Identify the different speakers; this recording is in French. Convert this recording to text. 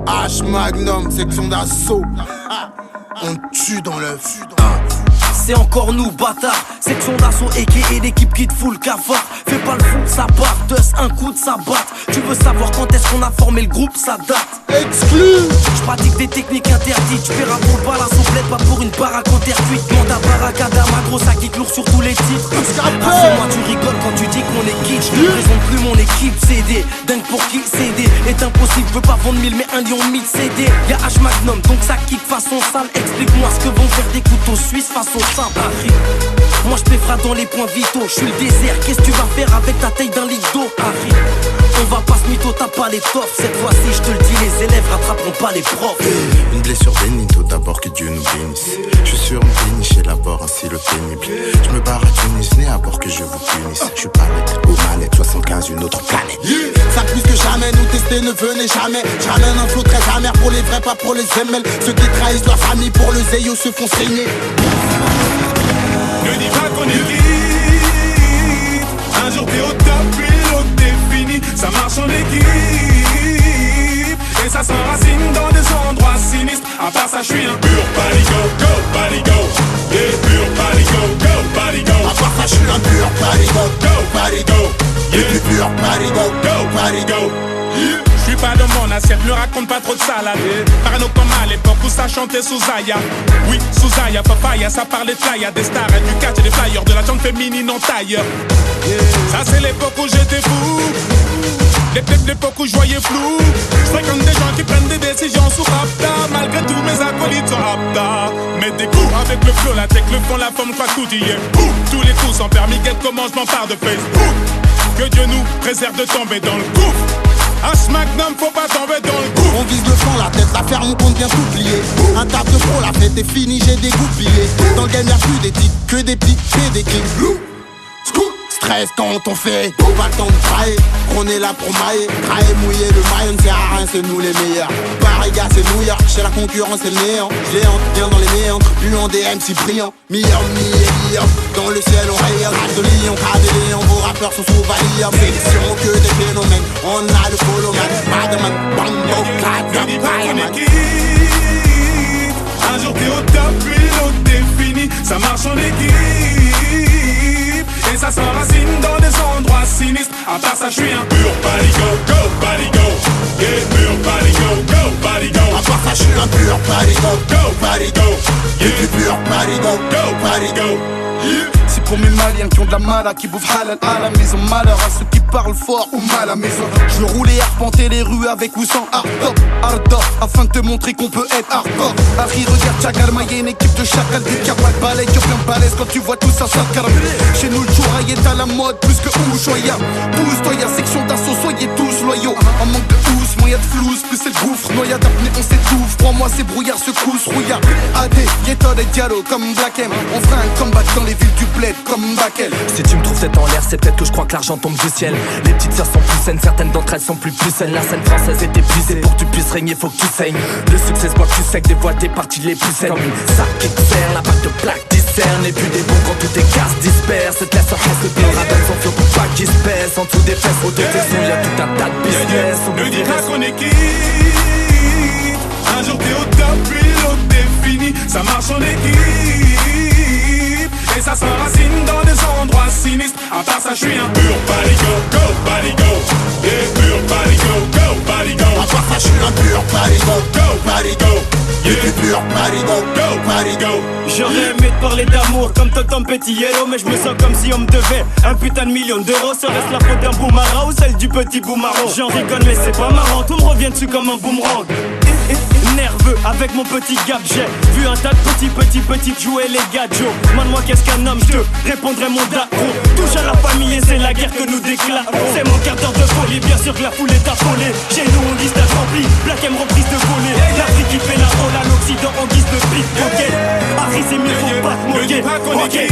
Speaker 1: H Magnum, section d'assaut. On tue dans l'œuf.
Speaker 2: C'est encore nous, bâtard. Section d'assaut et l'équipe qui te fout le cafard. Fais pas le fou, ça part. Dust, un coup de sa batte. Tu veux savoir quand est-ce qu'on a formé le groupe, ça date.
Speaker 1: Exclu.
Speaker 2: J'pratique des techniques interdites. J'paierai pour le balas, on plaide pas pour une baraque en terre cuite. Mande à Baracada, ma grosse à kick lourd sur tous les titres. Moi tu rigoles quand tu dis qu'on est kitsch. Je ne présente plus mon équipe CD. Dingue pour qui CD est impossible, je veux pas vendre 1000 mais 1 lion 1000 CD. Y'a H Magnum, donc ça kick façon sale. Explique-moi ce que vont faire des couteaux suisses façon simple. Moi je t'effraie dans les points vitaux. Je suis le désert, qu'est-ce que tu vas faire avec ta taille d'un litre d'eau? On va pas se mytho, t'as pas l'étoffe. Cette fois-ci je te le dis, les élèves rattraperont pas les profs.
Speaker 1: Une blessure bénite, d'abord que Dieu nous bénisse. Je suis sur une péniche et l'abord ainsi le pénible. Je me barre à Tunis, né à bord que je vous punisse. Je suis pas net, aux manettes, 75, une autre planète. Ça plus que jamais, nous tester ne venez jamais. J'ramène un flot très amer pour les vrais, pas pour les ML. Ceux qui trahissent leur famille pour le zéyo se font saigner.
Speaker 3: Ne dis pas qu'on est quitte. Un jour t'es au top, puis l'autre t'es fini. Ça marche en équipe et ça s'enracine dans des endroits sinistres. À part ça, je suis un pur paligo, go paligo. Yeah, pur paligo, go paligo.
Speaker 1: À part ça, je suis un pur paligo,
Speaker 3: go paligo.
Speaker 1: Yeah, pur paligo, go paligo.
Speaker 3: Je suis pas de mon assiette, me raconte pas trop de salade. Parano comme à l'époque où ça chantait sous Zaya. Oui, sous Zaya, papaya, ça parlait de playa. Des stars et du catch et des flyers, de la jante féminine en tailleur. Ça c'est l'époque où j'étais fou. L'époque où je voyais flou. Je fréquente des gens qui prennent des décisions sous rapta. Malgré tout mes acolytes sont rapta. Mais des coups avec le flow, la tech, le fond, la forme, quoi coutiller. Tous les coups sans permis, quel commencement part de Facebook. Que Dieu nous préserve de tomber dans le gouffre. H Magnum, faut pas tomber dans le coup.
Speaker 1: On vise le fond, la tête, la ferme, on compte bien s'oublier. Un taf de pro, la fête est finie, j'ai dégoupillé. Dans le game y'a plus des tics, que des petits et des clips. Stress quand on fait, pas le temps de travailler. On est là pour mailler, travailler, mouiller le maillot, ne sert à rien, c'est nous les meilleurs. Paris gars, c'est New York, chez la concurrence c'est le néant. Géant, bien dans les méandres, puant des MC brillants. Millions, millions, dans le ciel on rayonne. Race de lion, KDD, vos rappeurs sont sous valide. Sélection que des phénomènes, on a le follow man. Badman, bambo, clad, fireman.
Speaker 3: Un jour t'es au top, puis l'autre t'es fini. Ça marche en équipe et ça s'enracine dans des endroits sinistres. À part ça, je suis un pur paligo, go paligo. Yeah, pur paligo, go paligo.
Speaker 1: À part ça, je suis un pur paligo,
Speaker 3: go paligo.
Speaker 1: Yeah, pur paligo,
Speaker 3: go paligo.
Speaker 4: C'est pour mes maliens qui ont de la mala, qui bouffent halal à la maison. Malheur à ceux qui parlent fort ou mal à la maison. Je veux rouler, arpenter les rues avec ou sans hardtop, hardtop, afin de te montrer qu'on peut être hardcore. Harry, regarde Chagal, Maïa, une équipe de chacal. Des capas de balai, qui ont plein de balèze quand tu vois tout ça, ça te caramel. Chez nous, le chouraï est à la mode, plus que Ushuaïa. Pousse-toi, y'a section d'assaut, soyez tous loyaux. En manque de housse, moyen de flouze, plus c'est le gouffre. Noyade d'apnée, on s'étouffe. Crois-moi, c'est brouillard, secousse, rouillard. AD, Yeton et Diallo, comme Black M. On fera un combat dans les villes du bled, comme Bakel.
Speaker 2: Si tu me trouves tête en l'air, c'est peut-être que je crois que l'argent tombe du ciel. Les petites sœurs sont plus saines, certaines d'entre elles sont plus saines. La scène française est épuisée, pour que tu puisses régner, faut que tu saignes. Le succès se voit que tu sais que dévoile tes parties les plus saines. Comme une sac qui te serre, la bague de plaque discerne. Et puis des bons quand tout tes casse disperse. Cette laisse en reste, le bien radin sans flot pour pas qu'il se pèse. En dessous des fesses, au dos tes sous, y'a tout un tas de business.
Speaker 3: Ne dis pas qu'on est quitte. Un jour t'es au top, puis l'autre t'es fini. Ça marche en équipe et ça s'enracine dans des endroits sinistres. À part ça, je suis un pur paligo, go paligo. Yeah, pur paligo, go paligo.
Speaker 1: À part ça, je suis un pur paligo,
Speaker 3: go paligo.
Speaker 1: Yeah, pur paligo,
Speaker 3: go paligo.
Speaker 5: J'aurais aimé te parler d'amour comme Tonton Petit Yellow, mais je me sens comme si on me devait un putain de million d'euros. Serait-ce la faute d'un boomerang ou celle du petit boomerang? J'en rigole mais c'est pas marrant, tout me revient dessus comme un boomerang. Nerveux avec mon petit gap, j'ai vu un tas de petits jouer les gadgets. Demande-moi qu'est-ce qu'un homme, je te répondrai mon daron. Touche à la famille et c'est la guerre que nous déclarons. C'est mon quart d'heure de folie, bien sûr que la foule est affolée. Chez nous on liste rempli, Black M reprise de voler. L'Afrique qui fait la rôle à l'Occident en guise de pickpocket. Harry c'est mieux, faut pas te moquer.
Speaker 3: Ne dis pas qu'on est quitte.